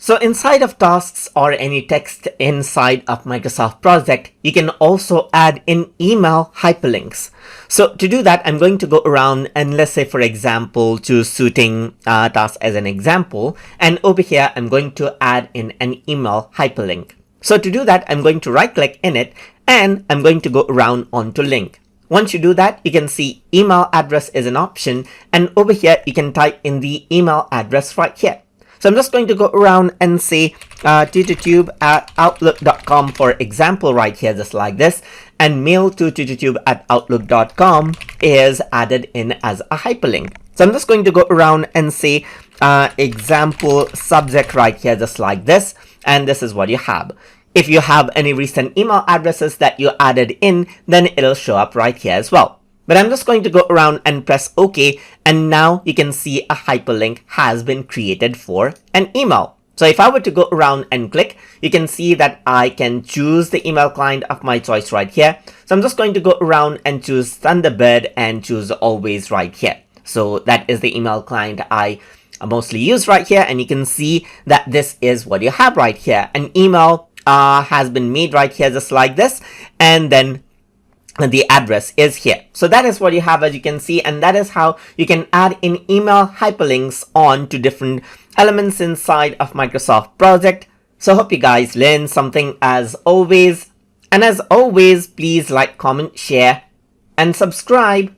So inside of tasks or any text inside of Microsoft Project, you can also add in email hyperlinks. So to do that, I'm going to go around and let's say, for example, choose suiting task as an example. And over here, I'm going to add in an email hyperlink. So to do that, I'm going to right click in it and I'm going to go around onto link. Once you do that, you can see email address is an option. And over here, you can type in the email address right here. So I'm just going to go around and say tututube@outlook.com, for example, right here, just like this. And mail to tututube@outlook.com is added in as a hyperlink. So I'm just going to go around and say example subject right here, just like this. And this is what you have. If you have any recent email addresses that you added in, then it'll show up right here as well. But I'm just going to go around and press OK, and now you can see a hyperlink has been created for an email. So if I were to go around and click, you can see that I can choose the email client of my choice right here. So I'm just going to go around and choose Thunderbird and choose Always right here. So that is the email client I mostly use right here, and you can see that this is what you have right here. An email has been made right here, just like this, and then the address is here. So that is what you have, as you can see, and that is how you can add in email hyperlinks on to different elements inside of Microsoft Project. So hope you guys learned something as always. And as always, please like, comment, share, and subscribe.